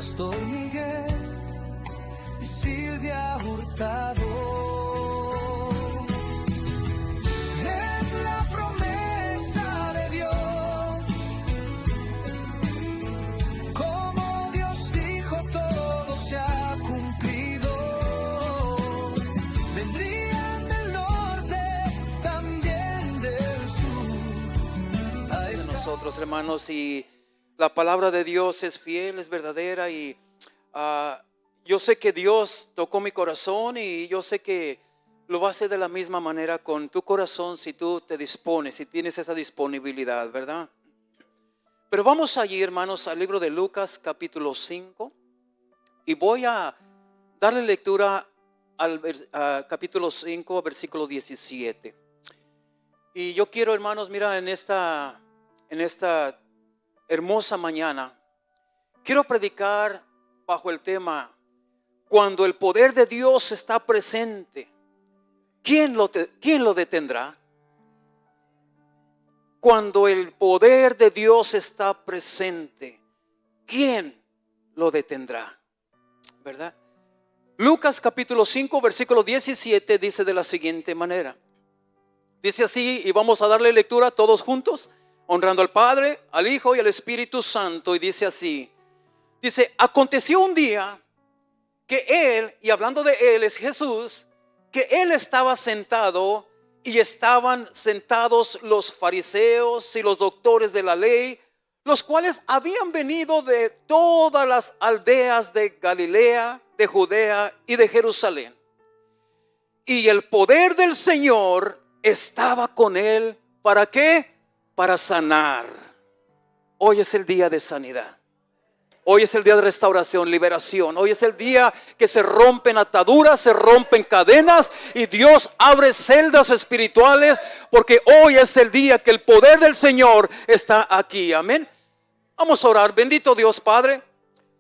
Pastor Miguel y Silvia Hurtado. Es la promesa de Dios, como Dios dijo todo se ha cumplido. Vendrían del norte, también del sur. De nosotros, hermanos, y la palabra de Dios es fiel, es verdadera, y yo sé que Dios tocó mi corazón, y yo sé que lo va a hacer de la misma manera con tu corazón si tú te dispones, si tienes esa disponibilidad, ¿verdad? Pero vamos allí, hermanos, al libro de Lucas capítulo 5, y voy a darle lectura al capítulo 5, versículo 17. Y yo quiero, hermanos, mira, en esta hermosa mañana, quiero predicar bajo el tema: cuando el poder de Dios está presente, ¿quién lo detendrá? Cuando el poder de Dios está presente, ¿quién lo detendrá? ¿Verdad? Lucas capítulo 5, versículo 17 dice de la siguiente manera. Dice así, y vamos a darle lectura todos juntos, honrando al Padre, al Hijo y al Espíritu Santo. Y dice así, dice: aconteció un día que él, y hablando de él es Jesús, que él estaba sentado, y estaban sentados los fariseos y los doctores de la ley, los cuales habían venido de todas las aldeas de Galilea, de Judea y de Jerusalén. Y el poder del Señor estaba con él. ¿Para qué? Para sanar. Hoy es el día de sanidad. Hoy es el día de restauración, liberación. Hoy es el día que se rompen ataduras, se rompen cadenas, y Dios abre celdas espirituales, porque hoy es el día que el poder del Señor está aquí. Amén. Vamos a orar. Bendito Dios Padre.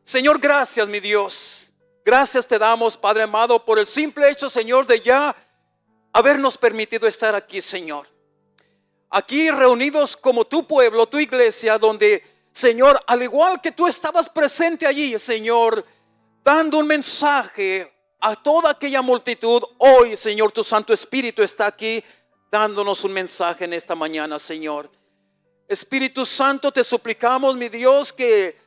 Señor, gracias, mi Dios. Gracias te damos, Padre amado, por el simple hecho, Señor, de ya habernos permitido estar aquí, Señor. Aquí reunidos como tu pueblo, tu iglesia, donde, Señor, al igual que tú estabas presente allí, Señor, dando un mensaje a toda aquella multitud, hoy, Señor, tu Santo Espíritu está aquí dándonos un mensaje en esta mañana, Señor. Espíritu Santo, te suplicamos, mi Dios, que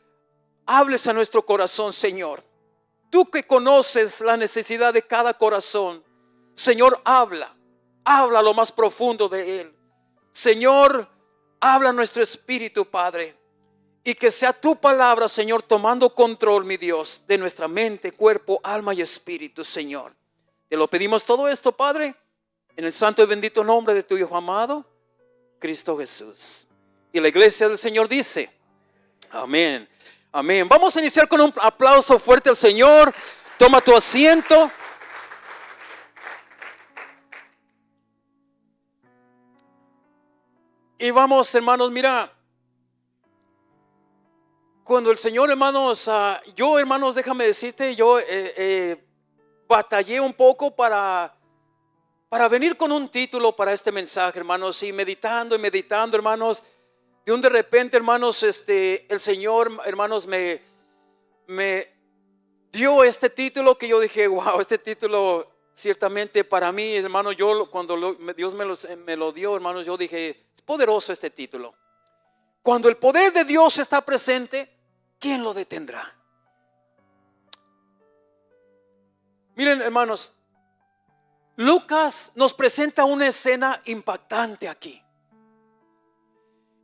hables a nuestro corazón, Señor. Tú que conoces la necesidad de cada corazón, Señor, habla lo más profundo de él. Señor, habla nuestro espíritu, Padre, y que sea tu palabra, Señor, tomando control, mi Dios, de nuestra mente, cuerpo, alma y espíritu, Señor. Te lo pedimos todo esto, Padre, en el santo y bendito nombre de tu Hijo amado, Cristo Jesús. Y la iglesia del Señor dice: amén, amén. Vamos a iniciar con un aplauso fuerte al Señor. Toma tu asiento. Y vamos, hermanos, mira, cuando el Señor, hermanos, yo, hermanos, déjame decirte, yo batallé un poco para venir con un título para este mensaje, hermanos, y meditando, hermanos, de repente, hermanos, el Señor, hermanos, me dio este título que yo dije: wow, este título ciertamente para mí, hermano, yo cuando Dios me lo dio, hermanos, yo dije: es poderoso este título. Cuando el poder de Dios está presente, ¿quién lo detendrá? Miren, hermanos, Lucas nos presenta una escena impactante aquí.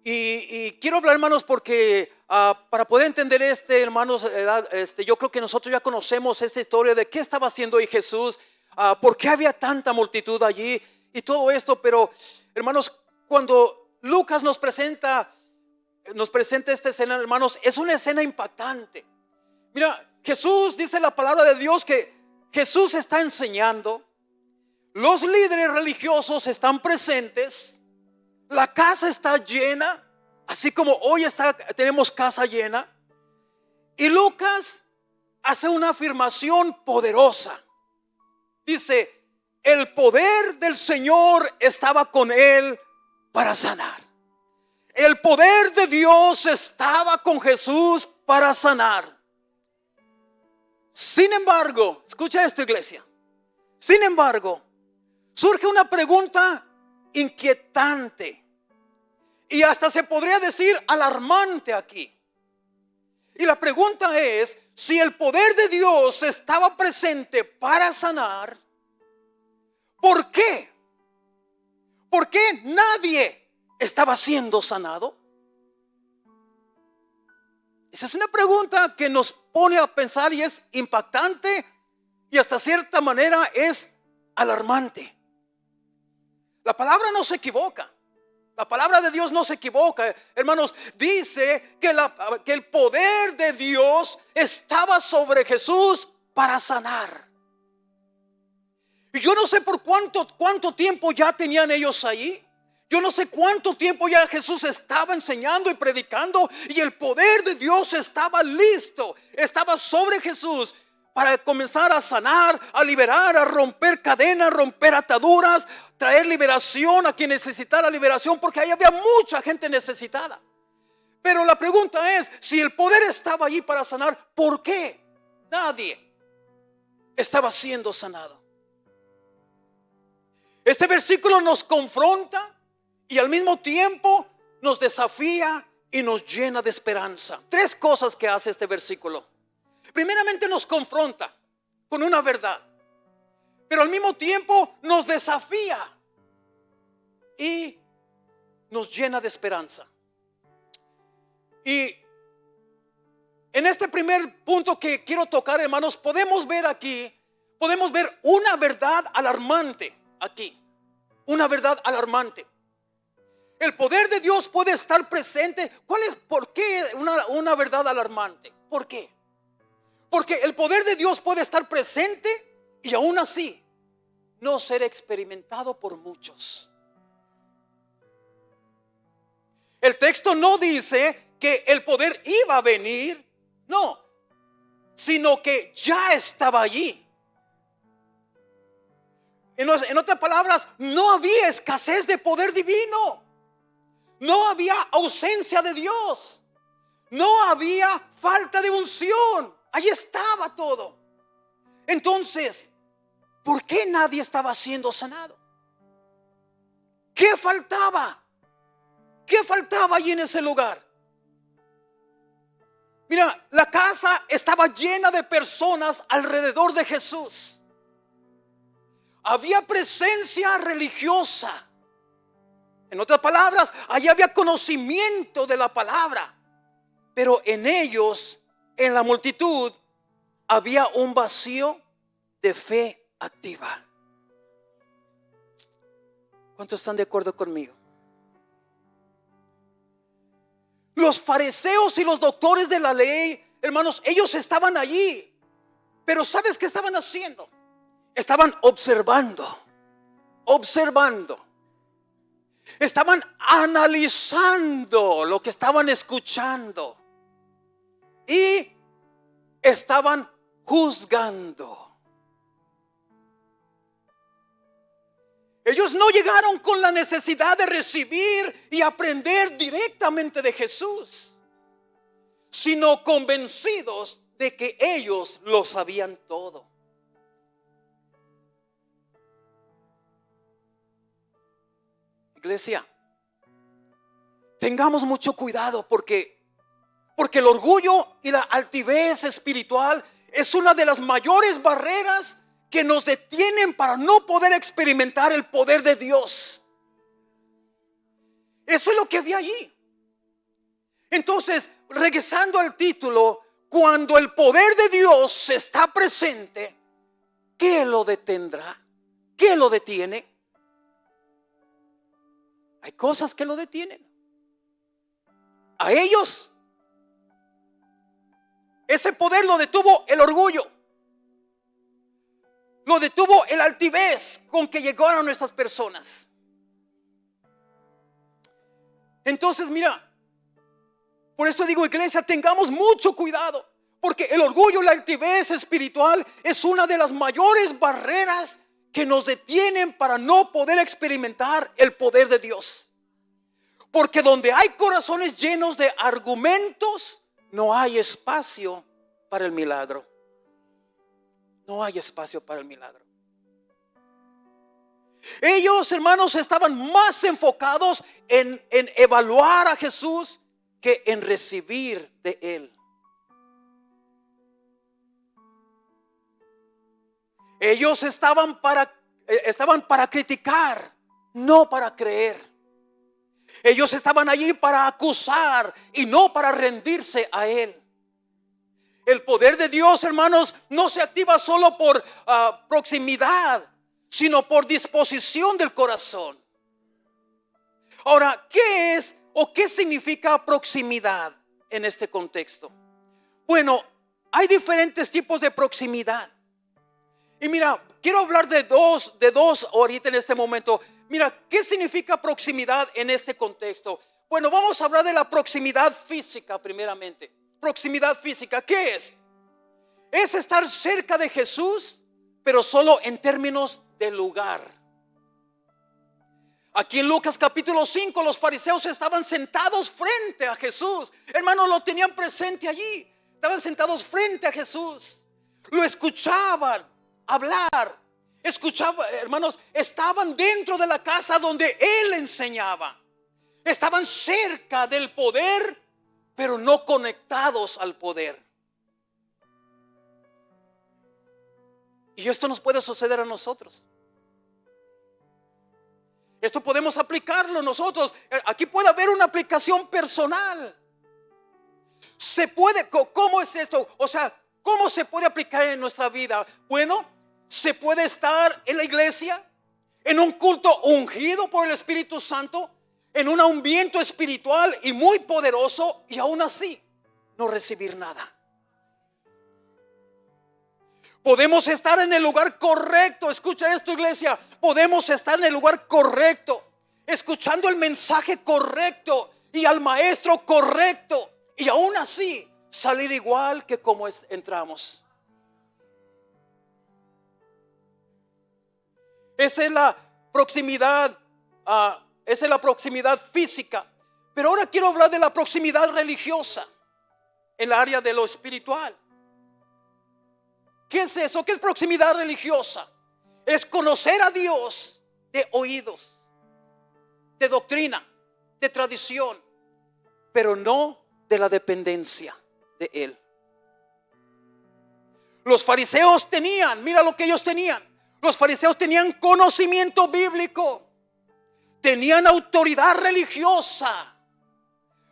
Y quiero hablar, hermanos, porque para poder entender hermanos, yo creo que nosotros ya conocemos esta historia de qué estaba haciendo ahí Jesús, por qué había tanta multitud allí y todo esto. Pero, hermanos, cuando Lucas nos presenta esta escena, hermanos, es una escena impactante. Mira, Jesús, dice la palabra de Dios, que Jesús está enseñando. Los líderes religiosos están presentes. La casa está llena, así como hoy tenemos casa llena. Y Lucas hace una afirmación poderosa. Dice: el poder del Señor estaba con él para sanar. El poder de Dios estaba con Jesús para sanar. Sin embargo, escucha esto, iglesia. Sin embargo, surge una pregunta inquietante y hasta se podría decir alarmante aquí. Y la pregunta es, si el poder de Dios estaba presente para sanar, ¿por qué? ¿Por qué nadie estaba siendo sanado? Esa es una pregunta que nos pone a pensar y es impactante y hasta cierta manera es alarmante. La palabra no se equivoca. La palabra de Dios no se equivoca, hermanos. Dice que el poder de Dios estaba sobre Jesús para sanar. Y yo no sé por cuánto tiempo ya tenían ellos ahí. Yo no sé cuánto tiempo ya Jesús estaba enseñando y predicando y el poder de Dios estaba listo. Estaba sobre Jesús para comenzar a sanar, a liberar, a romper cadenas, romper ataduras, traer liberación a quien necesitara liberación, porque ahí había mucha gente necesitada. Pero la pregunta es, si el poder estaba allí para sanar, ¿por qué nadie estaba siendo sanado? Este versículo nos confronta y al mismo tiempo nos desafía y nos llena de esperanza. Tres cosas que hace este versículo. Primeramente nos confronta con una verdad, pero al mismo tiempo nos desafía y nos llena de esperanza. Y en este primer punto que quiero tocar, hermanos, podemos ver una verdad alarmante aquí. Una verdad alarmante. El poder de Dios puede estar presente. ¿Por qué una verdad alarmante? ¿Por qué? Porque el poder de Dios puede estar presente y aún así no ser experimentado por muchos. El texto no dice que el poder iba a venir, no, sino que ya estaba allí. En otras palabras, no había escasez de poder divino. No había ausencia de Dios. No había falta de unción. Ahí estaba todo. Entonces, ¿por qué nadie estaba siendo sanado? ¿Qué faltaba? ¿Qué faltaba allí en ese lugar? Mira, la casa estaba llena de personas alrededor de Jesús. Había presencia religiosa. En otras palabras, allí había conocimiento de la palabra. Pero en ellos, en la multitud, había un vacío de fe activa. ¿Cuántos están de acuerdo conmigo? Los fariseos y los doctores de la ley, hermanos, ellos estaban allí. Pero ¿sabes qué estaban haciendo? Estaban observando. Estaban analizando lo que estaban escuchando. Y estaban juzgando. Ellos no llegaron con la necesidad de recibir y aprender directamente de Jesús, sino convencidos de que ellos lo sabían todo. Iglesia, tengamos mucho cuidado porque el orgullo y la altivez espiritual es una de las mayores barreras que nos detienen para no poder experimentar el poder de Dios. Eso es lo que había allí. Entonces, regresando al título, cuando el poder de Dios está presente, ¿qué lo detendrá? ¿Qué lo detiene? Hay cosas que lo detienen. A ellos, ese poder lo detuvo el orgullo. Lo detuvo el altivez con que llegaron estas personas. Entonces, mira, por eso digo, iglesia, tengamos mucho cuidado, porque el orgullo y la altivez espiritual es una de las mayores barreras que nos detienen para no poder experimentar el poder de Dios. Porque donde hay corazones llenos de argumentos, no hay espacio para el milagro. no hay espacio para el milagro. Ellos, hermanos, estaban más enfocados en evaluar a Jesús que en recibir de Él. Ellos estaban para criticar, no para creer. Ellos estaban allí para acusar y no para rendirse a Él. El poder de Dios, hermanos, no se activa solo por proximidad, sino por disposición del corazón. Ahora, ¿qué es o qué significa proximidad en este contexto? Bueno, hay diferentes tipos de proximidad. Y mira, quiero hablar de dos ahorita en este momento. Mira, ¿qué significa proximidad en este contexto? Bueno, vamos a hablar de la proximidad física primeramente. Proximidad física, ¿qué es? Es estar cerca de Jesús, pero solo en términos de lugar. Aquí en Lucas capítulo 5, los fariseos estaban sentados frente a Jesús. Hermanos, lo tenían presente allí. Estaban sentados frente a Jesús. Lo escuchaban hablar. Hermanos, estaban dentro de la casa donde Él enseñaba. Estaban cerca del poder, pero no conectados al poder. Y esto nos puede suceder a nosotros. Esto podemos aplicarlo nosotros. Aquí puede haber una aplicación personal. Se puede, ¿cómo es esto? O sea, ¿cómo se puede aplicar en nuestra vida? Bueno, se puede estar en la iglesia, en un culto ungido por el Espíritu Santo, en un ambiente espiritual y muy poderoso, y aún así no recibir nada. Podemos estar en el lugar correcto. Escucha esto, iglesia. Podemos estar en el lugar correcto, escuchando el mensaje correcto y al maestro correcto, y aún así salir igual que como entramos. Esa es la proximidad. Esa es la proximidad física. Pero ahora quiero hablar de la proximidad religiosa en el área de lo espiritual. ¿Qué es eso? ¿Qué es proximidad religiosa? Es conocer a Dios de oídos, de doctrina, de tradición, pero no de la dependencia de Él. Los fariseos tenían, mira lo que ellos tenían. Los fariseos tenían conocimiento bíblico, tenían autoridad religiosa,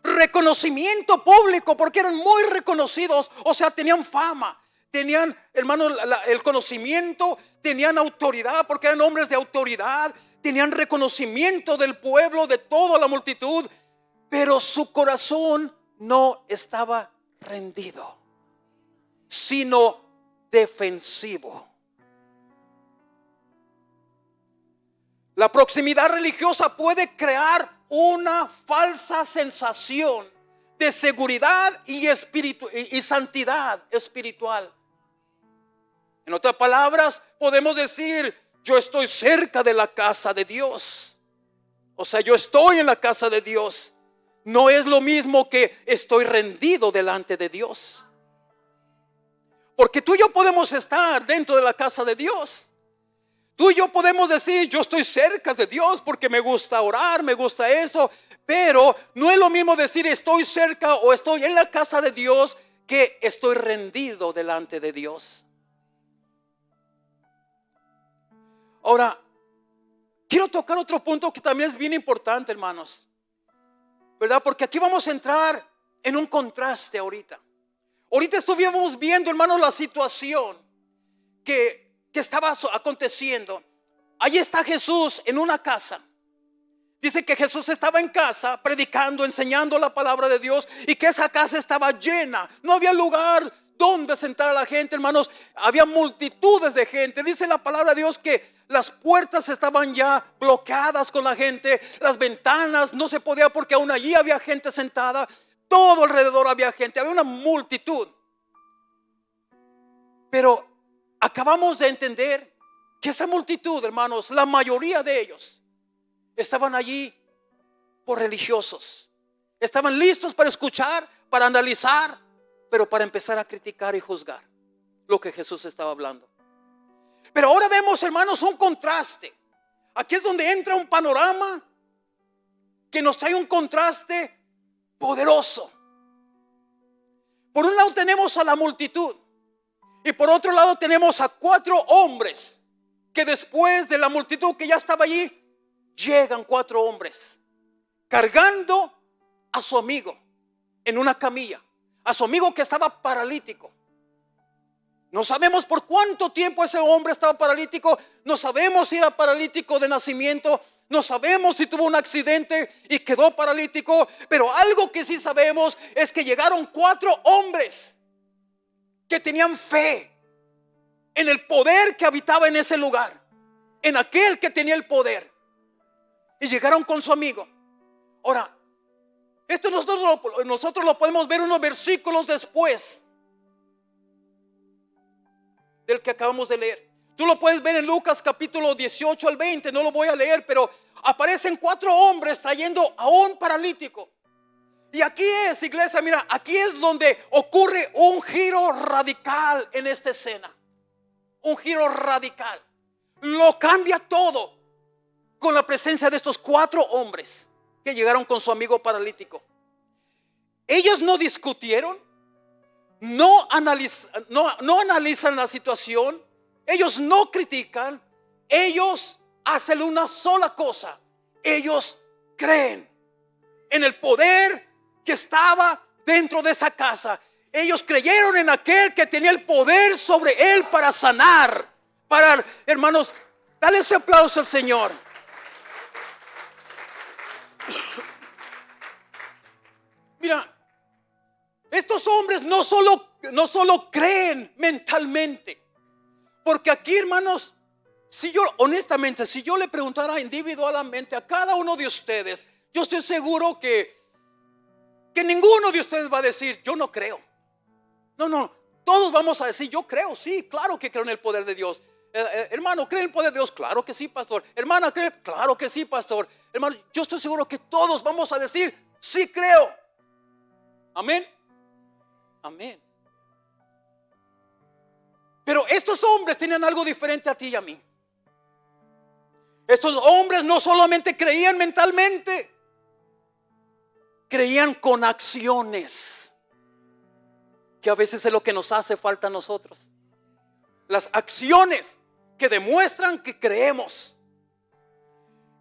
reconocimiento público, porque eran muy reconocidos, o sea, tenían fama. Tenían, hermanos, el conocimiento, tenían autoridad porque eran hombres de autoridad, tenían reconocimiento del pueblo, de toda la multitud, pero su corazón no estaba rendido, sino defensivo. La proximidad religiosa puede crear una falsa sensación de seguridad y santidad espiritual. En otras palabras, podemos decir: yo estoy cerca de la casa de Dios. O sea, yo estoy en la casa de Dios. No es lo mismo que estoy rendido delante de Dios. Porque tú y yo podemos estar dentro de la casa de Dios. Tú y yo podemos decir: yo estoy cerca de Dios porque me gusta orar, me gusta eso. Pero no es lo mismo decir estoy cerca o estoy en la casa de Dios que estoy rendido delante de Dios. Ahora, quiero tocar otro punto que también es bien importante, hermanos, ¿verdad? Porque aquí vamos a entrar en un contraste ahorita. Ahorita estuvimos viendo, hermanos, la situación que estaba aconteciendo. Allí está Jesús en una casa. Dice que Jesús estaba en casa predicando, enseñando la palabra de Dios, y que esa casa estaba llena. No había lugar donde sentar a la gente, hermanos. Había multitudes de gente. Dice la palabra de Dios que las puertas estaban ya bloqueadas con la gente. Las ventanas no se podía porque aún allí había gente sentada. Todo alrededor había gente. Había una multitud. Pero acabamos de entender que esa multitud, hermanos, la mayoría de ellos estaban allí por religiosos. Estaban listos para escuchar, para analizar, pero para empezar a criticar y juzgar lo que Jesús estaba hablando. Pero ahora vemos, hermanos, un contraste. Aquí es donde entra un panorama que nos trae un contraste poderoso. Por un lado tenemos a la multitud y por otro lado tenemos a 4 hombres que después de la multitud que ya estaba allí, llegan 4 hombres cargando a su amigo en una camilla, a su amigo que estaba paralítico. No sabemos por cuánto tiempo ese hombre estaba paralítico, no sabemos si era paralítico de nacimiento, no sabemos si tuvo un accidente y quedó paralítico, pero algo que sí sabemos es que llegaron 4 hombres que tenían fe en el poder que habitaba en ese lugar, en aquel que tenía el poder, y llegaron con su amigo. Ahora, esto nosotros lo podemos ver unos versículos después del que acabamos de leer. Tú lo puedes ver en Lucas capítulo 18 al 20, no lo voy a leer, pero aparecen 4 hombres trayendo a un paralítico. Y aquí es, iglesia, mira, aquí es donde ocurre un giro radical en esta escena. Un giro radical. Lo cambia todo con la presencia de estos 4 hombres que llegaron con su amigo paralítico. Ellos no discutieron, no analizan la situación, ellos no critican, ellos hacen una sola cosa: ellos creen en el poder que estaba dentro de esa casa. Ellos creyeron en aquel que tenía el poder sobre él para sanar. Hermanos, dale ese aplauso al Señor. Mira, estos hombres no solo creen mentalmente, porque aquí, hermanos, si yo le preguntara individualmente a cada uno de ustedes, yo estoy seguro que ninguno de ustedes va a decir yo no creo. No, todos vamos a decir yo creo, sí, claro que creo en el poder de Dios. Hermano, ¿cree en el poder de Dios? Claro que sí, pastor. Hermana, ¿cree? Claro que sí, pastor. Hermano, yo estoy seguro que todos vamos a decir sí creo. Amén. Amén. Pero estos hombres tenían algo diferente a ti y a mí. Estos hombres no solamente creían mentalmente, creían con acciones, que a veces es lo que nos hace falta a nosotros. Las acciones que demuestran que creemos.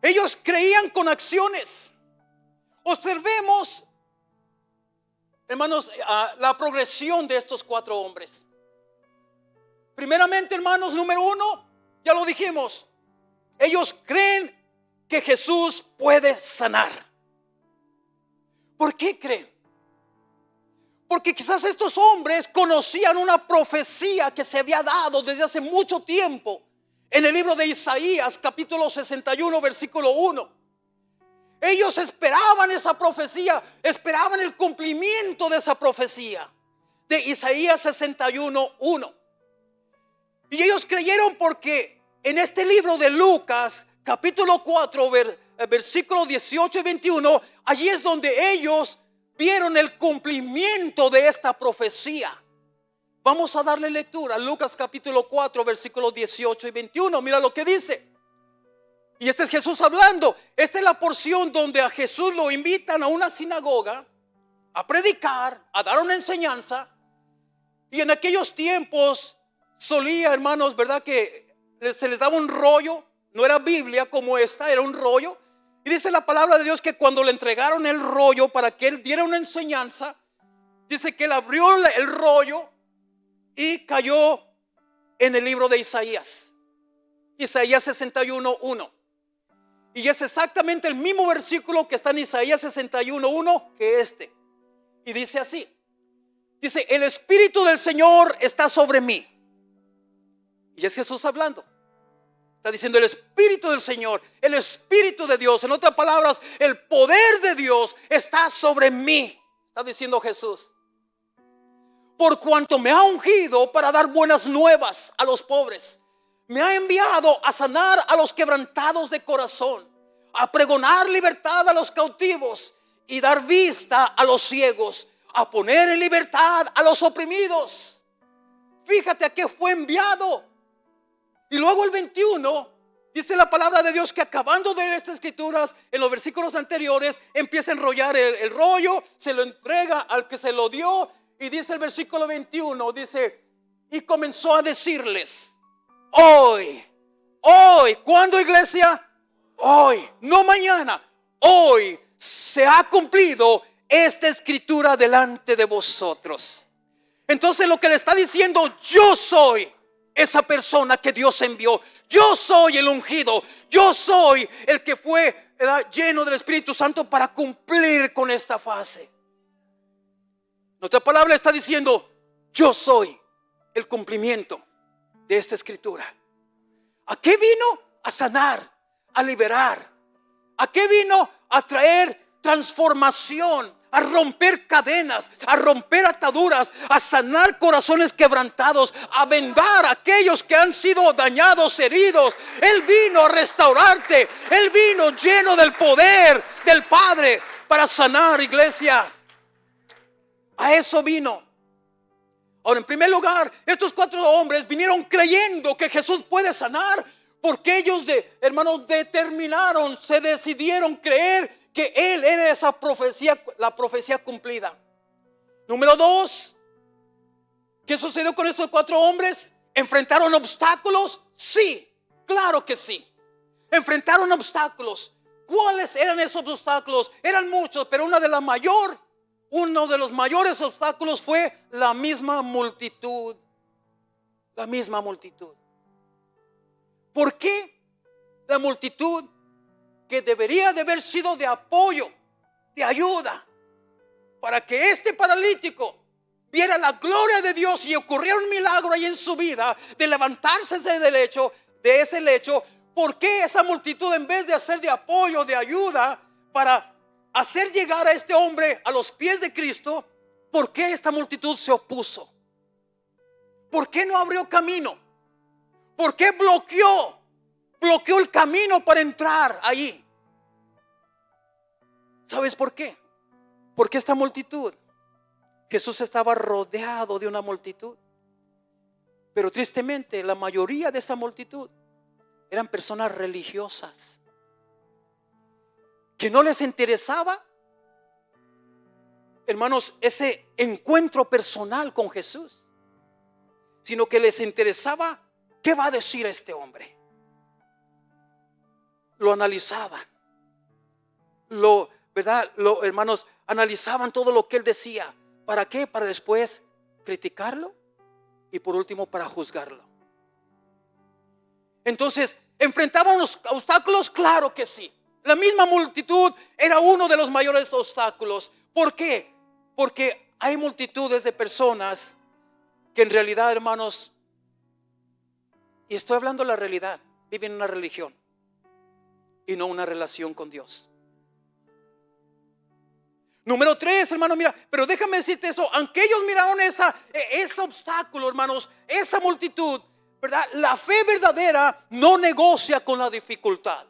Ellos creían con acciones. Observemos, hermanos, la progresión de estos 4 hombres. Primeramente, hermanos, número 1, ya lo dijimos, ellos creen que Jesús puede sanar. ¿Por qué creen? Porque quizás estos hombres conocían una profecía que se había dado desde hace mucho tiempo en el libro de Isaías capítulo 61 versículo 1. Ellos esperaban esa profecía, esperaban el cumplimiento de esa profecía de Isaías 61, 1. Y ellos creyeron porque en este libro de Lucas capítulo 4 versículos 18 y 21, allí es donde ellos vieron el cumplimiento de esta profecía. Vamos a darle lectura a Lucas capítulo 4 versículos 18 y 21. Mira lo que dice. Y este es Jesús hablando. Esta es la porción donde a Jesús lo invitan a una sinagoga a predicar, a dar una enseñanza. Y en aquellos tiempos solía, hermanos, ¿verdad? Que se les daba un rollo. No era Biblia como esta, era un rollo. Y dice la palabra de Dios que cuando le entregaron el rollo para que él diera una enseñanza, dice que él abrió el rollo y cayó en el libro de Isaías. Isaías 61, 1. Y es exactamente el mismo versículo que está en Isaías 61, 1 que este. Y dice así. Dice, el Espíritu del Señor está sobre mí. Y es Jesús hablando. Está diciendo el Espíritu del Señor, el Espíritu de Dios. En otras palabras, el poder de Dios está sobre mí. Está diciendo Jesús. Por cuanto me ha ungido para dar buenas nuevas a los pobres. Me ha enviado a sanar a los quebrantados de corazón, a pregonar libertad a los cautivos y dar vista a los ciegos, a poner en libertad a los oprimidos. Fíjate a qué fue enviado. Y luego el 21, dice la palabra de Dios que acabando de leer estas escrituras, en los versículos anteriores, empieza a enrollar el rollo, se lo entrega al que se lo dio. Y dice el versículo 21, dice, y comenzó a decirles, hoy, ¿cuándo, iglesia? Hoy, no mañana, hoy se ha cumplido esta escritura delante de vosotros. Entonces lo que le está diciendo, yo soy esa persona que Dios envió. Yo soy el ungido. Yo soy el que fue, ¿verdad?, lleno del Espíritu Santo para cumplir con esta fase. Nuestra palabra está diciendo, yo soy el cumplimiento de esta escritura. ¿A qué vino? A sanar, a liberar. ¿A qué vino? A traer transformación, a romper cadenas, a romper ataduras, a sanar corazones quebrantados, a vendar a aquellos que han sido dañados, heridos. Él vino a restaurarte. Él vino lleno del poder del Padre para sanar, iglesia. A eso vino. Ahora, en primer lugar, estos 4 hombres vinieron creyendo que Jesús puede sanar, porque ellos, hermanos, determinaron, se decidieron creer que Él era esa profecía, la profecía cumplida. Número 2, ¿qué sucedió con estos 4 hombres? ¿Enfrentaron obstáculos? Sí, claro que sí. Enfrentaron obstáculos. ¿Cuáles eran esos obstáculos? Eran muchos, pero uno de los mayores obstáculos fue la misma multitud. La misma multitud. ¿Por qué? La multitud que debería de haber sido de apoyo, de ayuda, para que este paralítico viera la gloria de Dios y ocurriera un milagro ahí en su vida, de levantarse de ese lecho. ¿Por qué esa multitud, en vez de hacer de apoyo, de ayuda, para hacer llegar a este hombre a los pies de Cristo, por qué esta multitud se opuso? ¿Por qué no abrió camino? ¿Por qué bloqueó el camino para entrar allí? ¿Sabes por qué? Porque esta multitud, Jesús estaba rodeado de una multitud, pero tristemente la mayoría de esa multitud eran personas religiosas que no les interesaba, hermanos, ese encuentro personal con Jesús, sino que les interesaba qué va a decir este hombre. Lo analizaban, hermanos, analizaban todo lo que él decía. ¿Para qué? Para después criticarlo y por último para juzgarlo. Entonces, ¿enfrentaban los obstáculos? Claro que sí. La misma multitud era uno de los mayores obstáculos. ¿Por qué? Porque hay multitudes de personas que en realidad, hermanos, y estoy hablando de la realidad, viven una religión y no una relación con Dios. Número 3, hermano, mira, pero déjame decirte eso, aunque ellos miraron ese obstáculo, hermanos, esa multitud, ¿verdad? La fe verdadera no negocia con la dificultad.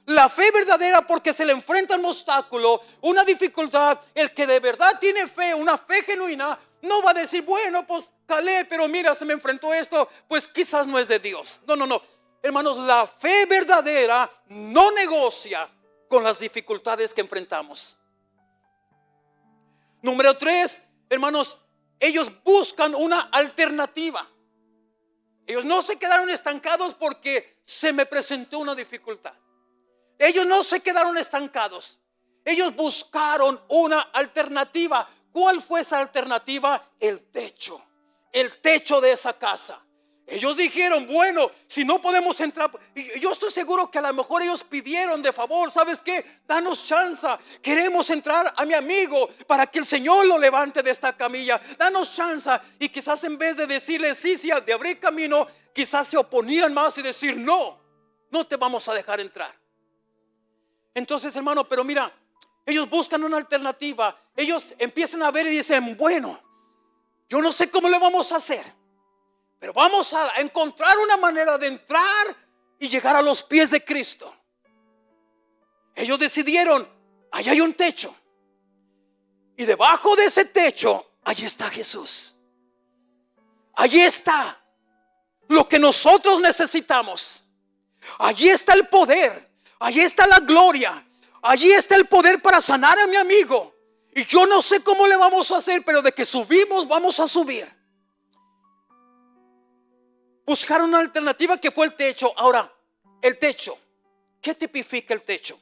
La fe verdadera, porque se le enfrenta a un obstáculo, una dificultad, el que de verdad tiene fe, una fe genuina, no va a decir, bueno, pues calé, pero mira, se me enfrentó esto, pues quizás no es de Dios. No. Hermanos, la fe verdadera no negocia con las dificultades que enfrentamos. Número 3, hermanos, ellos buscan una alternativa. Ellos no se quedaron estancados porque se me presentó una dificultad. Ellos no se quedaron estancados. Ellos buscaron una alternativa. ¿Cuál fue esa alternativa? El techo de esa casa. Ellos dijeron, bueno, si no podemos entrar, y yo estoy seguro que a lo mejor ellos pidieron de favor, ¿sabes qué? Danos chance, queremos entrar a mi amigo para que el Señor lo levante de esta camilla, danos chance. Y quizás en vez de decirle sí, de abrir camino, quizás se oponían más y decir, no te vamos a dejar entrar. Entonces, hermano, pero mira, ellos buscan una alternativa. Ellos empiezan a ver y dicen, bueno, yo no sé cómo le vamos a hacer, pero vamos a encontrar una manera de entrar y llegar a los pies de Cristo. Ellos decidieron, ahí hay un techo, y debajo de ese techo, allí está Jesús. Allí está. lo que nosotros necesitamos. Allí está el poder, allí está la gloria, allí está el poder para sanar a mi amigo. Y yo no sé cómo le vamos a hacer, pero de que subimos, vamos a subir. Buscaron una alternativa que fue el techo. Ahora, el techo, ¿qué tipifica el techo?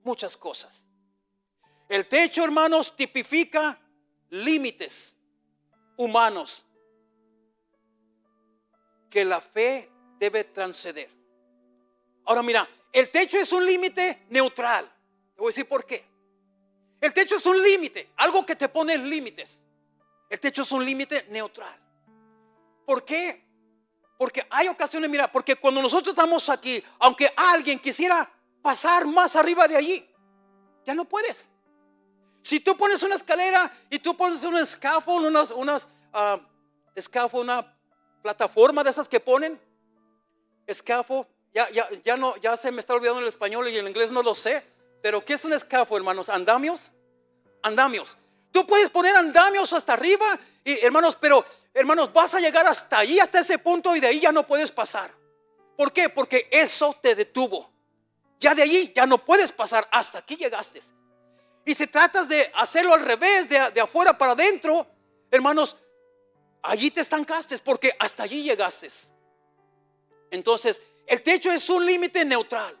Muchas cosas. El techo, hermanos, tipifica límites humanos que la fe debe transcender. Ahora mira, el techo es un límite neutral. Te voy a decir por qué. El techo es un límite, algo que te pone límites. El techo es un límite neutral. ¿Por qué? Porque hay ocasiones, mira, porque cuando nosotros estamos aquí, aunque alguien quisiera pasar más arriba de allí, ya no puedes. Si tú pones una escalera y tú pones un scaffold, una plataforma de esas que ponen, scaffold, ya se me está olvidando el español y el inglés no lo sé, pero ¿qué es un scaffold, hermanos? Andamios. Tú puedes poner andamios hasta arriba, y, hermanos, pero hermanos, vas a llegar hasta allí, hasta ese punto, y de ahí ya no puedes pasar. ¿Por qué? Porque eso te detuvo. Ya de allí ya no puedes pasar, hasta aquí llegaste. Y si tratas de hacerlo al revés, de afuera para adentro, hermanos, allí te estancaste porque hasta allí llegaste. Entonces, el techo es un límite neutral.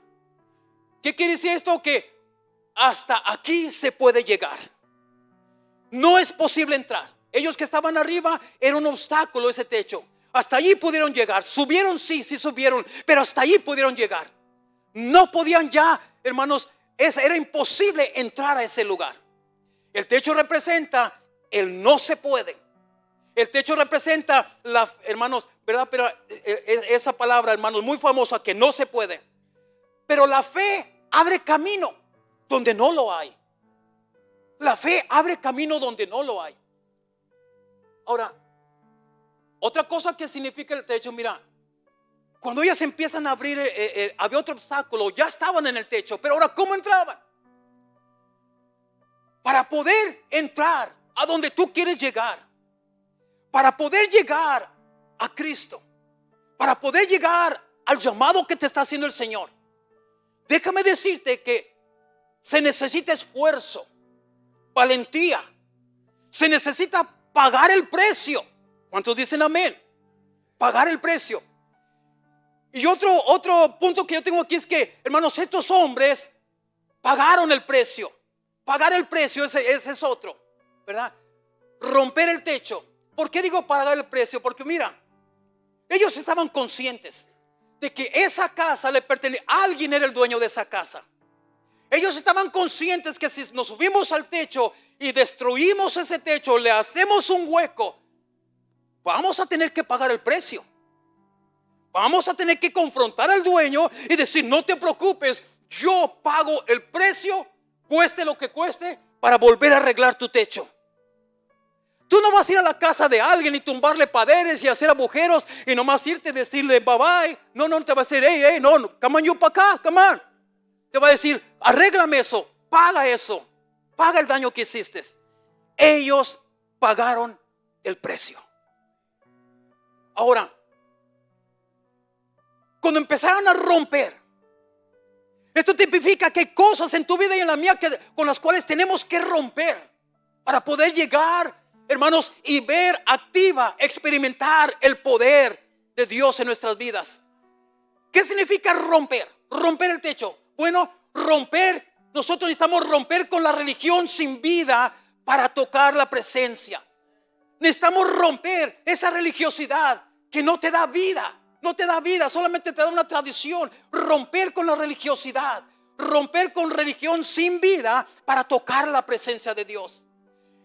¿Qué quiere decir esto? Que hasta aquí se puede llegar. No es posible entrar. Ellos que estaban arriba, era un obstáculo ese techo. Hasta allí pudieron llegar. Subieron, sí subieron, pero hasta allí pudieron llegar. No podían ya, hermanos, era imposible entrar a ese lugar. El techo representa el no se puede. El techo representa, hermanos, ¿verdad? Pero esa palabra, hermanos, muy famosa, que no se puede. Pero la fe abre camino donde no lo hay. La fe abre camino donde no lo hay. Ahora, otra cosa que significa el techo, mira, cuando ellas empiezan a abrir, había otro obstáculo, ya estaban en el techo, pero ahora ¿cómo entraban? Para poder entrar a donde tú quieres llegar, para poder llegar a Cristo, para poder llegar al llamado que te está haciendo el Señor, déjame decirte que se necesita esfuerzo, valentía, se necesita pagar el precio. ¿Cuántos dicen amén? Pagar el precio. Y otro punto que yo tengo aquí es que, hermanos, estos hombres pagaron el precio. Pagar el precio, ese es otro, ¿verdad? Romper el techo. ¿Por qué digo pagar el precio? Porque mira, ellos estaban conscientes de que esa casa le pertenecía, alguien era el dueño de esa casa. Ellos estaban conscientes que si nos subimos al techo y destruimos ese techo, le hacemos un hueco, vamos a tener que pagar el precio. Vamos a tener que confrontar al dueño y decir, no te preocupes, yo pago el precio, cueste lo que cueste, para volver a arreglar tu techo. Tú no vas a ir a la casa de alguien y tumbarle paredes y hacer agujeros y nomás irte y decirle bye bye. No, te va a decir, hey, no, come on, you para acá, come on. Te va a decir, arréglame eso, paga el daño que hiciste. Ellos pagaron el precio. Ahora, cuando empezaron a romper, esto tipifica que hay cosas en tu vida y en la mía con las cuales tenemos que romper para poder llegar, hermanos, y ver activa, experimentar el poder de Dios en nuestras vidas. ¿Qué significa romper? Romper el techo. Bueno, nosotros necesitamos romper con la religión sin vida para tocar la presencia. Necesitamos romper esa religiosidad que no te da vida. No te da vida, solamente te da una tradición. Romper con la religiosidad, romper con religión sin vida para tocar la presencia de Dios.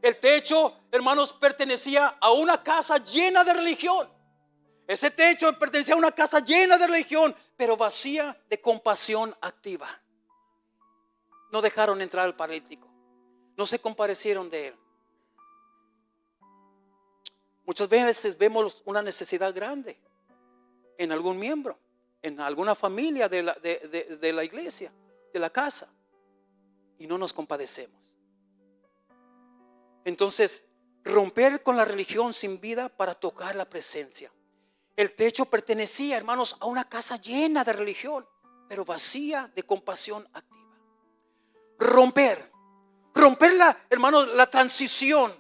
El techo, hermanos, pertenecía a una casa llena de religión. Ese techo pertenecía a una casa llena de religión, pero vacía de compasión activa. No dejaron entrar al paralítico, no se compadecieron de él. Muchas veces vemos una necesidad grande en algún miembro, en alguna familia de la iglesia, de la casa, y no nos compadecemos. Entonces, romper con la religión sin vida para tocar la presencia. El techo pertenecía, hermanos, a una casa llena de religión, pero vacía de compasión activa. Romper hermanos, la transición.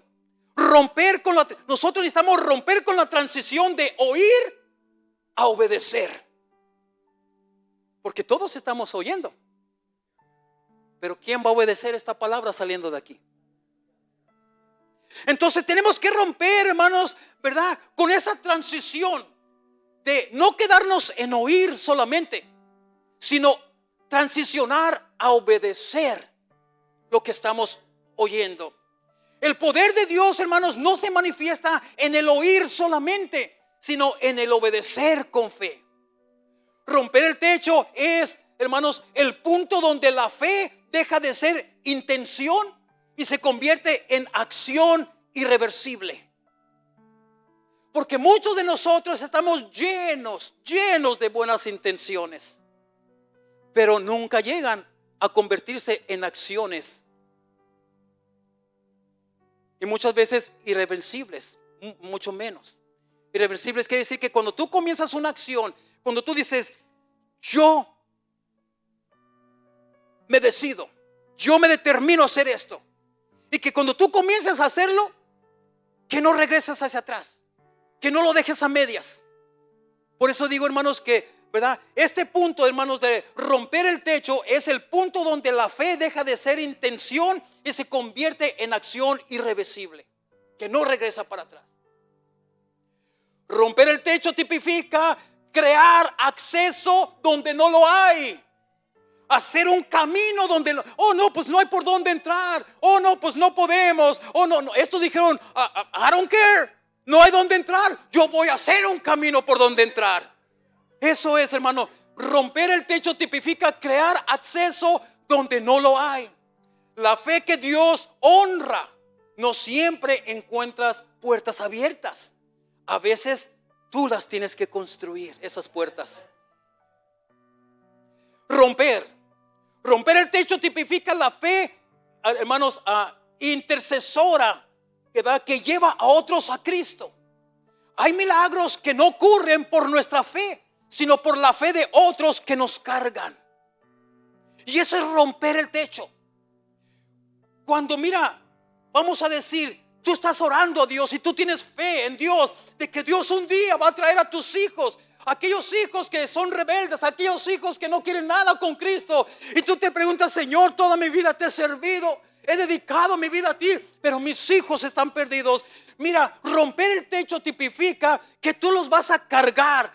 Nosotros necesitamos romper con la transición de oír a obedecer. Porque todos estamos oyendo. Pero ¿quién va a obedecer esta palabra saliendo de aquí? Entonces tenemos que romper, hermanos, ¿verdad? Con esa transición de no quedarnos en oír solamente, sino transicionar a obedecer lo que estamos oyendo. El poder de Dios, hermanos, no se manifiesta en el oír solamente, sino en el obedecer con fe. Romper el techo es, hermanos, el punto donde la fe deja de ser intención y se convierte en acción irreversible. Porque muchos de nosotros estamos llenos de buenas intenciones, pero nunca llegan a convertirse en acciones. Y muchas veces irreversibles, mucho menos. Irreversibles quiere decir que cuando tú comienzas una acción, cuando tú dices, yo me decido, yo me determino a hacer esto, y que cuando tú comiences a hacerlo, que no regreses hacia atrás, que no lo dejes a medias. Por eso digo, hermanos, que, ¿verdad? Este punto, hermanos, de romper el techo es el punto donde la fe deja de ser intención y se convierte en acción irreversible, que no regresa para atrás. Romper el techo tipifica crear acceso donde no lo hay. Hacer un camino donde no, oh no, pues no hay por dónde entrar. Oh no, pues no podemos. Oh no. Estos dijeron, I don't care. No hay dónde entrar. Yo voy a hacer un camino por donde entrar. Eso es, hermano. Romper el techo tipifica crear acceso donde no lo hay. La fe que Dios honra, no siempre encuentras puertas abiertas. A veces tú las tienes que construir, esas puertas. Romper el techo tipifica la fe, hermanos, intercesora, que lleva a otros a Cristo. Hay milagros que no ocurren por nuestra fe, sino por la fe de otros que nos cargan. Y eso es romper el techo. Cuando, mira, vamos a decir, tú estás orando a Dios y tú tienes fe en Dios de que Dios un día va a traer a tus hijos, aquellos hijos que son rebeldes, aquellos hijos que no quieren nada con Cristo, y tú te preguntas, Señor, toda mi vida te he servido, he dedicado mi vida a ti, pero mis hijos están perdidos. Mira, romper el techo tipifica que tú los vas a cargar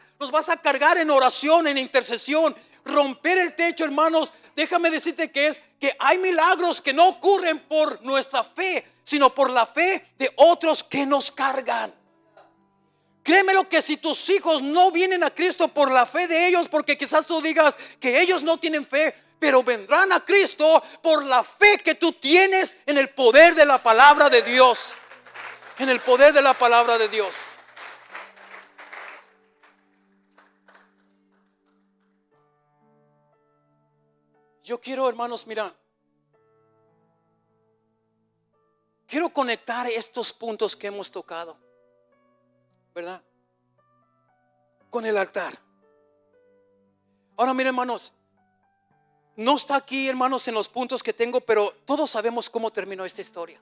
en oración, en intercesión. Romper el techo, hermanos, déjame decirte que hay milagros que no ocurren por nuestra fe, sino por la fe de otros que nos cargan. Créemelo que si tus hijos no vienen a Cristo por la fe de ellos, porque quizás tú digas que ellos no tienen fe, pero vendrán a Cristo por la fe que tú tienes en el poder de la palabra de Dios. En el poder de la palabra de Dios. Yo quiero, hermanos, mira, quiero conectar estos puntos que hemos tocado, ¿verdad? Con el altar. Ahora mira, hermanos, no está aquí, hermanos, en los puntos que tengo, pero todos sabemos cómo terminó esta historia.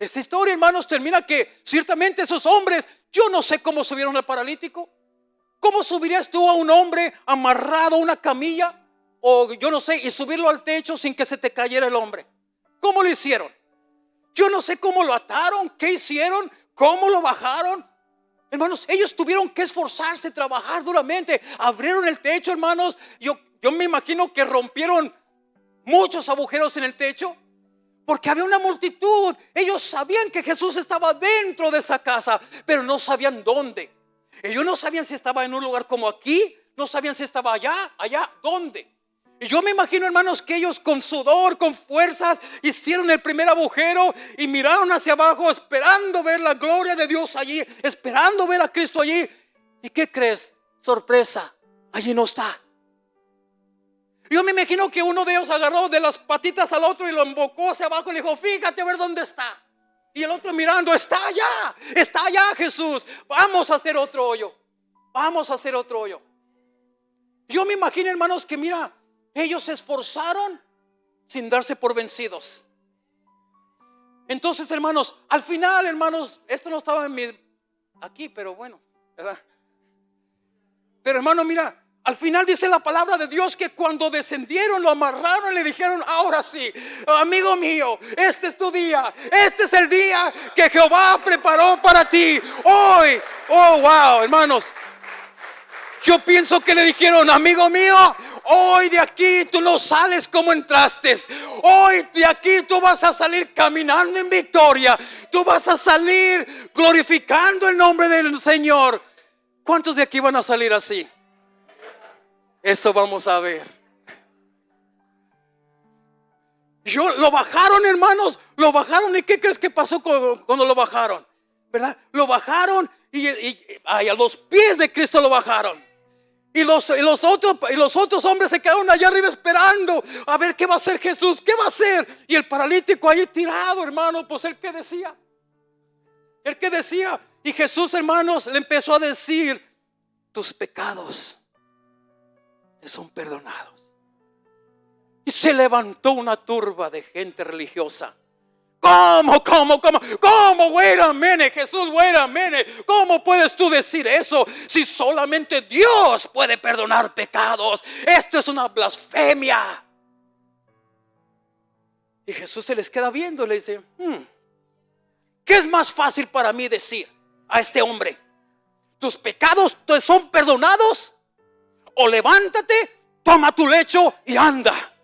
Esta historia, hermanos, termina que ciertamente esos hombres, yo no sé cómo subieron al paralítico. ¿Cómo subirías tú a un hombre amarrado a una camilla? O yo no sé, y subirlo al techo sin que se te cayera el hombre. ¿Cómo lo hicieron? Yo no sé cómo lo ataron, qué hicieron, cómo lo bajaron. Hermanos, ellos tuvieron que esforzarse, trabajar duramente. Abrieron el techo, hermanos. Yo me imagino que rompieron muchos agujeros en el techo, porque había una multitud. Ellos sabían que Jesús estaba dentro de esa casa, pero no sabían dónde. Ellos no sabían si estaba en un lugar como aquí, no sabían si estaba allá, ¿dónde? Y yo me imagino, hermanos, que ellos con sudor, con fuerzas, hicieron el primer agujero y miraron hacia abajo, esperando ver la gloria de Dios allí, esperando ver a Cristo allí. ¿Y qué crees? Sorpresa, allí no está. Yo me imagino que uno de ellos agarró de las patitas al otro y lo embocó hacia abajo y le dijo, fíjate a ver dónde está. Y el otro mirando, está allá Jesús. Vamos a hacer otro hoyo. Vamos a hacer otro hoyo. Yo me imagino, hermanos, que mira, ellos se esforzaron sin darse por vencidos. Entonces, hermanos, al final, hermanos, esto no estaba aquí, pero bueno, ¿verdad? Pero hermano, mira, al final dice la palabra de Dios que cuando descendieron lo amarraron y le dijeron, ahora sí, amigo mío, este es tu día, este es el día que Jehová preparó para ti. Hoy, oh wow, hermanos, yo pienso que le dijeron, amigo mío, hoy de aquí tú no sales como entraste. Hoy de aquí tú vas a salir caminando en victoria. Tú vas a salir glorificando el nombre del Señor. ¿Cuántos de aquí van a salir así? Eso vamos a ver. Lo bajaron, hermanos. Lo bajaron. ¿Y qué crees que pasó cuando lo bajaron? ¿Verdad? Lo bajaron y a los pies de Cristo lo bajaron. Y los otros hombres se quedaron allá arriba esperando a ver qué va a hacer Jesús, qué va a hacer. Y el paralítico ahí tirado, hermano, pues el que decía. Y Jesús, hermanos, le empezó a decir, tus pecados te son perdonados. Y se levantó una turba de gente religiosa. ¿Cómo? Wait a minute, Jesús, wait a minute. ¿Cómo puedes tú decir eso si solamente Dios puede perdonar pecados? Esto es una blasfemia. Y Jesús se les queda viendo y le dice, ¿qué es más fácil para mí decir a este hombre? ¿Tus pecados te son perdonados? O levántate, toma tu lecho y anda.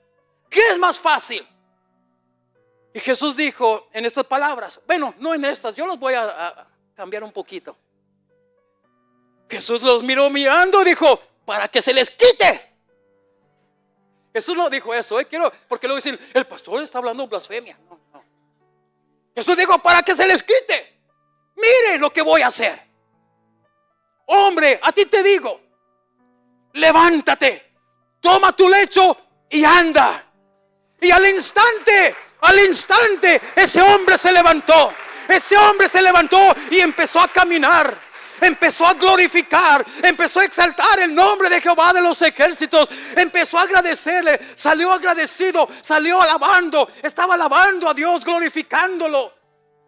¿Qué es más fácil? Y Jesús dijo en estas palabras, bueno, no en estas, yo los voy a cambiar un poquito. Jesús los miró mirando y dijo, para que se les quite. Jesús no dijo eso, porque luego dicen, el pastor está hablando blasfemia. No. Jesús dijo, para que se les quite. Mire lo que voy a hacer. Hombre, a ti te digo, levántate, toma tu lecho y anda. Y al instante, ese hombre se levantó. Y empezó a caminar. Empezó a glorificar. Empezó a exaltar el nombre de Jehová de los ejércitos. Empezó a agradecerle. Salió agradecido. Salió alabando. Estaba alabando a Dios, glorificándolo.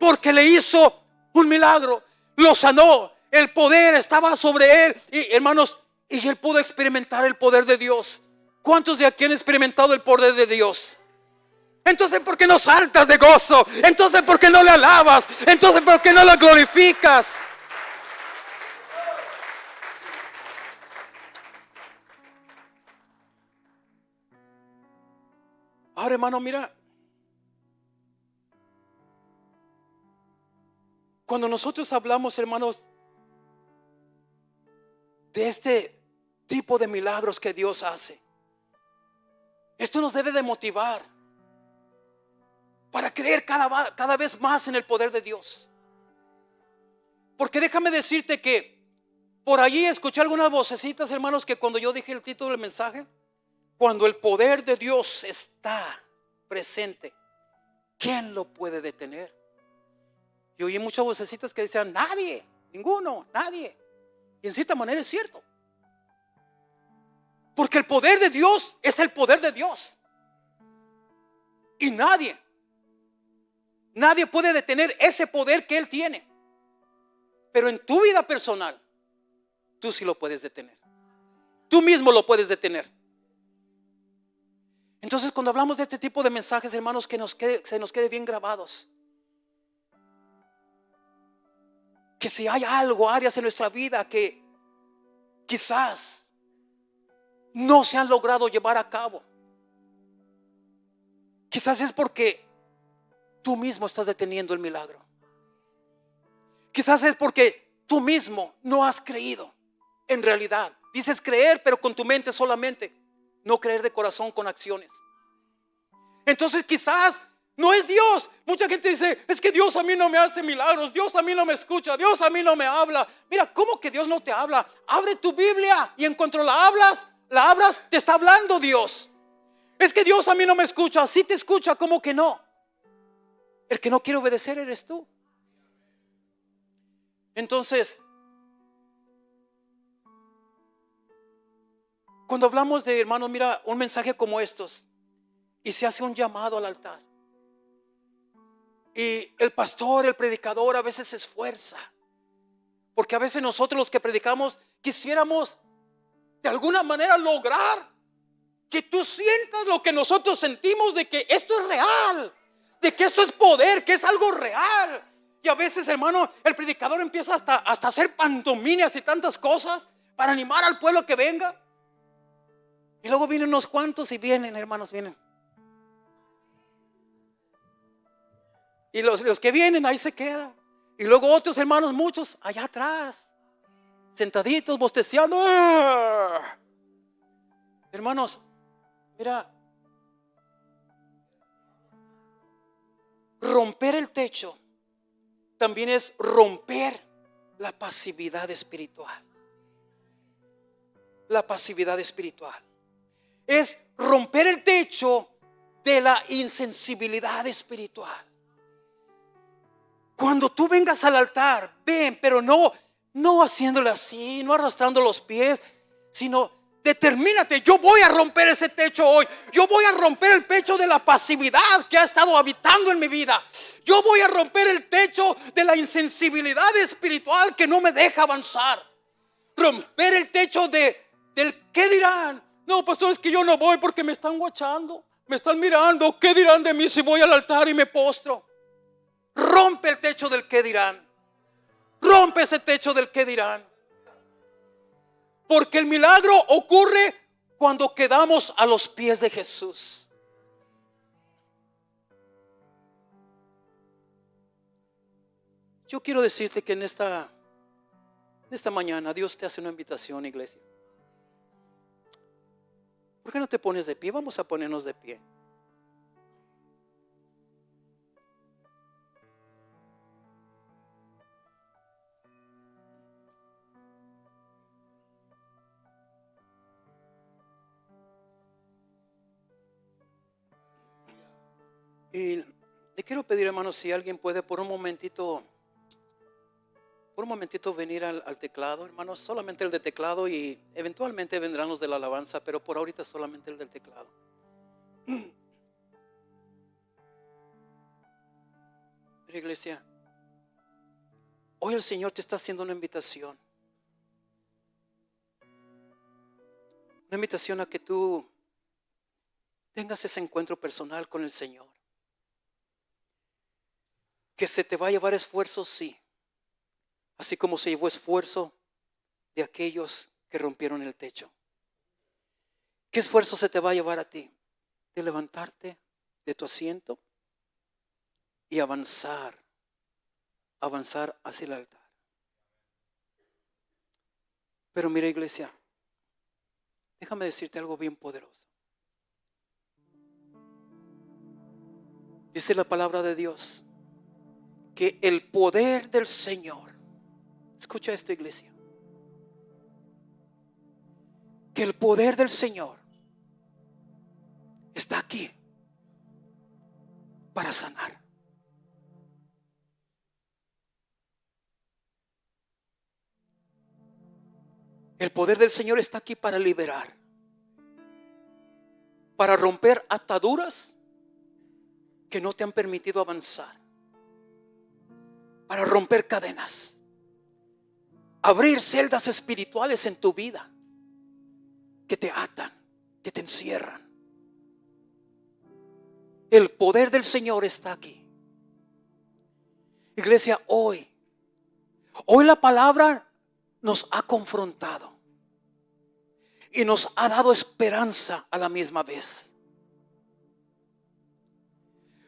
Porque le hizo un milagro. Lo sanó. El poder estaba sobre él. Y hermanos, y él pudo experimentar el poder de Dios. ¿Cuántos de aquí han experimentado el poder de Dios? Entonces, ¿por qué no saltas de gozo? Entonces, ¿por qué no le alabas? Entonces, ¿por qué no lo glorificas? Ahora, hermano, mira. Cuando nosotros hablamos, hermanos, de este tipo de milagros que Dios hace, esto nos debe de motivar para creer cada vez más en el poder de Dios. Porque déjame decirte que por allí escuché algunas vocecitas, hermanos, que cuando yo dije el título del mensaje, cuando el poder de Dios está presente, ¿quién lo puede detener? Y oí muchas vocecitas que decían, nadie, ninguno, nadie. Y en cierta manera es cierto. Porque el poder de Dios es el poder de Dios. Y nadie puede detener ese poder que Él tiene. Pero en tu vida personal, tú sí lo puedes detener. Tú mismo lo puedes detener. Entonces, cuando hablamos de este tipo de mensajes, hermanos, que se nos quede bien grabados. Que si hay áreas en nuestra vida que quizás no se han logrado llevar a cabo, quizás es porque tú mismo estás deteniendo el milagro. Quizás es porque tú mismo no has creído. En realidad, dices creer, pero con tu mente solamente. No creer de corazón con acciones. Entonces quizás no es Dios. Mucha gente dice, es que Dios a mí no me hace milagros, Dios a mí no me escucha, Dios a mí no me habla. Mira, ¿cómo que Dios no te habla? Abre tu Biblia y en cuanto la abras, te está hablando Dios. Es que Dios a mí no me escucha. Sí te escucha, ¿cómo que no? El que no quiere obedecer eres tú. Entonces, cuando hablamos de, hermanos, mira, un mensaje como estos, y se hace un llamado al altar, y el pastor, el predicador a veces se esfuerza, porque a veces nosotros los que predicamos quisiéramos de alguna manera lograr que tú sientas lo que nosotros sentimos, de que esto es real, de que esto es poder, que es algo real. Y a veces, hermano, el predicador empieza hasta hacer pantomimias y tantas cosas para animar al pueblo que venga. Y luego vienen unos cuantos y vienen, hermanos, vienen. Y los que vienen ahí se quedan. Y luego otros hermanos, muchos allá atrás, sentaditos, bosteciando. ¡Ah! Hermanos, mira, romper el techo también es romper la pasividad espiritual. La pasividad espiritual es romper el techo de la insensibilidad espiritual. Cuando tú vengas al altar, ven, pero no haciéndole así, no arrastrando los pies, sino determínate: yo voy a romper ese techo hoy. Yo voy a romper el techo de la pasividad que ha estado habitando en mi vida. Yo voy a romper el techo de la insensibilidad espiritual que no me deja avanzar. Romper el techo del ¿qué dirán? No, pastor, es que yo no voy porque me están guachando, me están mirando. ¿Qué dirán de mí si voy al altar y me postro? Rompe el techo del qué dirán. Rompe ese techo del qué dirán. Porque el milagro ocurre cuando quedamos a los pies de Jesús. Yo quiero decirte que en esta mañana Dios te hace una invitación, iglesia. ¿Por qué no te pones de pie? Vamos a ponernos de pie. Y le quiero pedir, hermanos, si alguien puede por un momentito venir al teclado, hermanos, solamente el de teclado, y eventualmente vendrán los de la alabanza, pero por ahorita solamente el del teclado. Pero iglesia, hoy el Señor te está haciendo una invitación. Una invitación a que tú tengas ese encuentro personal con el Señor. Que se te va a llevar esfuerzo, sí. Así como se llevó esfuerzo de aquellos que rompieron el techo. ¿Qué esfuerzo se te va a llevar a ti? De levantarte de tu asiento y avanzar hacia el altar. Pero mira, iglesia, déjame decirte algo bien poderoso. Dice la palabra de Dios que el poder del Señor, escucha esto, iglesia, que el poder del Señor está aquí para sanar. El poder del Señor está aquí para liberar, para romper ataduras que no te han permitido avanzar, para romper cadenas, abrir celdas espirituales en tu vida que te atan, que te encierran. El poder del Señor está aquí. Iglesia, hoy la palabra nos ha confrontado y nos ha dado esperanza a la misma vez.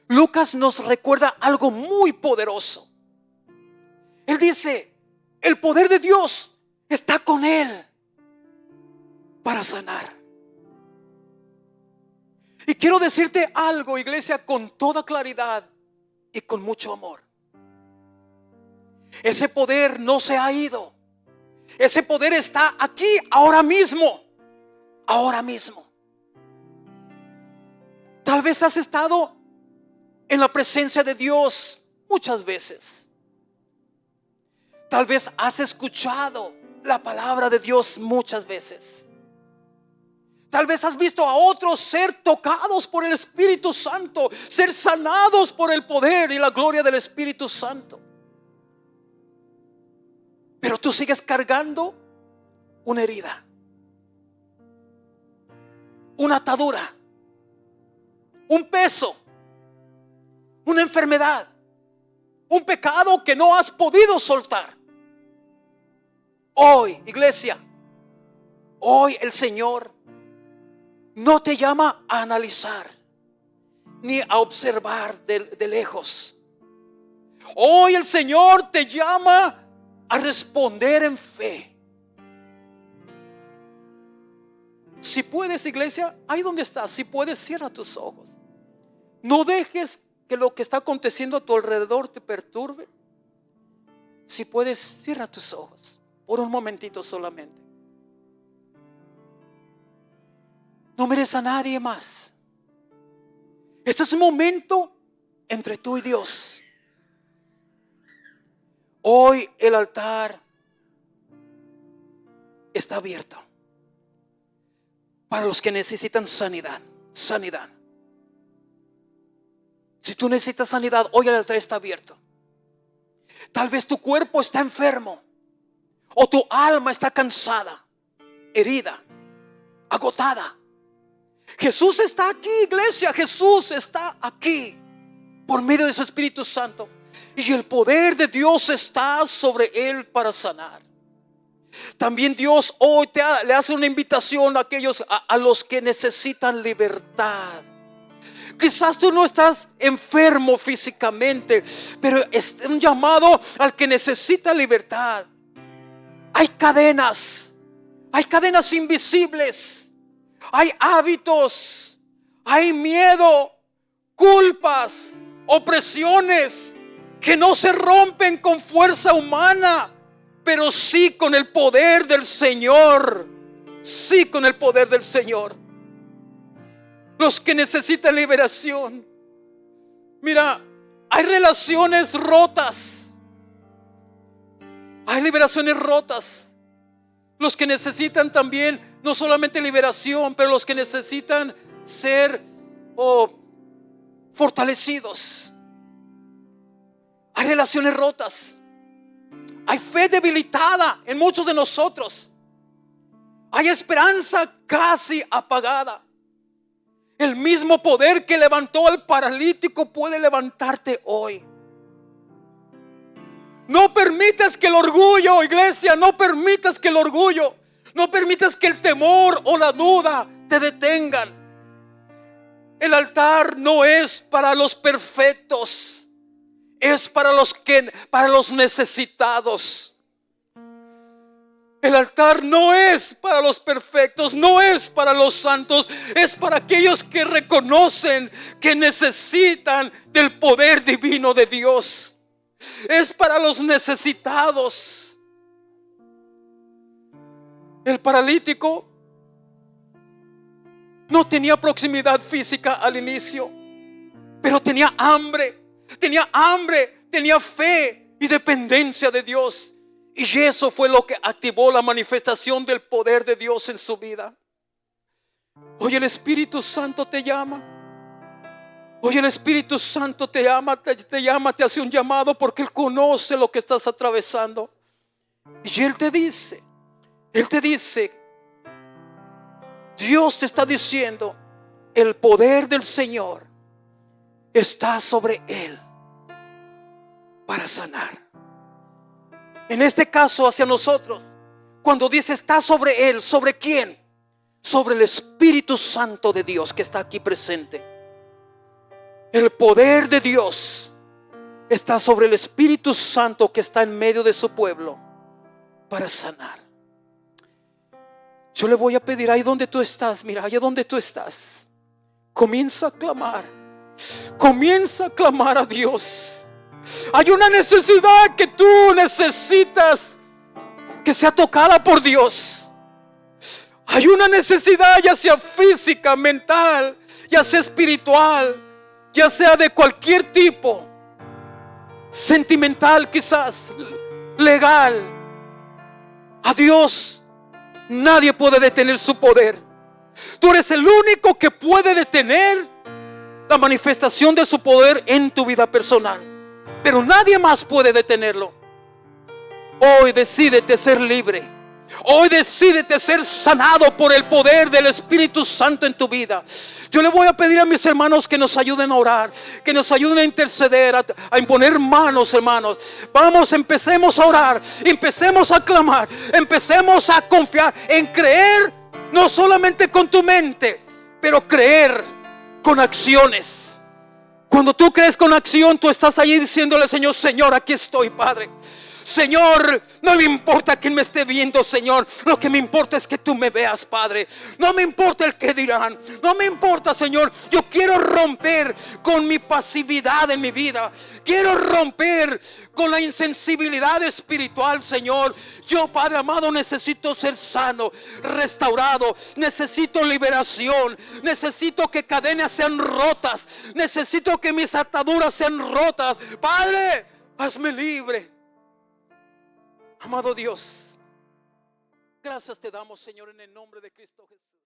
Lucas nos recuerda algo muy poderoso. Él dice: el poder de Dios está con él para sanar. Y quiero decirte algo, iglesia, con toda claridad y con mucho amor. Ese poder no se ha ido. Ese poder está aquí ahora mismo. Ahora mismo. Tal vez has estado en la presencia de Dios muchas veces. Tal vez has escuchado la palabra de Dios muchas veces. Tal vez has visto a otros ser tocados por el Espíritu Santo, ser sanados por el poder y la gloria del Espíritu Santo. Pero tú sigues cargando una herida, una atadura, un peso, una enfermedad, un pecado que no has podido soltar. Hoy, iglesia, hoy el Señor no te llama a analizar ni a observar de lejos. Hoy el Señor te llama a responder en fe. Si puedes, iglesia, ahí donde estás, si puedes, cierra tus ojos. No dejes que lo que está aconteciendo a tu alrededor te perturbe. Si puedes, cierra tus ojos por un momentito solamente. No mereces a nadie más. Este es un momento entre tú y Dios. Hoy el altar está abierto para los que necesitan sanidad. Sanidad. Si tú necesitas sanidad, hoy el altar está abierto. Tal vez tu cuerpo está enfermo, o tu alma está cansada, herida, agotada. Jesús está aquí, iglesia. Jesús está aquí por medio de su Espíritu Santo, y el poder de Dios está sobre él para sanar. También Dios hoy le hace una invitación a aquellos a los que necesitan libertad. Quizás tú no estás enfermo físicamente, pero es un llamado al que necesita libertad. Hay cadenas invisibles, hay hábitos, hay miedo, culpas, opresiones que no se rompen con fuerza humana, pero sí con el poder del Señor. Sí, con el poder del Señor. Los que necesitan liberación. Mira, hay relaciones rotas. Hay liberaciones rotas. Los que necesitan también, no solamente liberación, pero los que necesitan ser fortalecidos. Hay relaciones rotas. Hay fe debilitada en muchos de nosotros. Hay esperanza casi apagada. El mismo poder que levantó al paralítico puede levantarte hoy. No permitas que el orgullo, iglesia, no permitas que el orgullo, no permitas que el temor o la duda te detengan. El altar no es para los perfectos, es para los necesitados. El altar no es para los perfectos, no es para los santos, es para aquellos que reconocen que necesitan del poder divino de Dios. Es para los necesitados. El paralítico no tenía proximidad física al inicio, pero tenía hambre, tenía fe y dependencia de Dios. Y eso fue lo que activó la manifestación del poder de Dios en su vida. Hoy el Espíritu Santo te llama. Hoy el Espíritu Santo te llama, te hace un llamado porque Él conoce lo que estás atravesando. Y Él te dice, Dios te está diciendo, el poder del Señor está sobre Él para sanar. En este caso hacia nosotros, cuando dice está sobre Él, ¿sobre quién? Sobre el Espíritu Santo de Dios que está aquí presente. El poder de Dios está sobre el Espíritu Santo que está en medio de su pueblo para sanar. Yo le voy a pedir ahí donde tú estás, mira, allá donde tú estás, comienza a clamar a Dios. Hay una necesidad que tú necesitas que sea tocada por Dios. Hay una necesidad, ya sea física, mental, ya sea espiritual, ya sea de cualquier tipo, sentimental quizás. legal. A Dios nadie puede detener su poder. Tú eres el único que puede detener la manifestación de su poder en tu vida personal, pero nadie más puede detenerlo. Hoy decídete ser libre. Hoy decídete ser sanado por el poder del Espíritu Santo en tu vida. Yo le voy a pedir a mis hermanos que nos ayuden a orar, que nos ayuden a interceder, a imponer manos, hermanos. Vamos, empecemos a orar, empecemos a clamar, empecemos a confiar en creer, no solamente con tu mente, pero creer con acciones. Cuando tú crees con acción, tú estás allí diciéndole: Señor, Señor, aquí estoy, Padre. Señor, no me importa quién me esté viendo, Señor. Lo que me importa es que tú me veas, Padre. No me importa el que dirán. No me importa, Señor. Yo quiero romper con mi pasividad en mi vida. Quiero romper con la insensibilidad espiritual, Señor. Yo, Padre amado, necesito ser sano, restaurado. Necesito liberación. Necesito que cadenas sean rotas. Necesito que mis ataduras sean rotas. Padre, hazme libre. Amado Dios, gracias te damos, Señor, en el nombre de Cristo Jesús.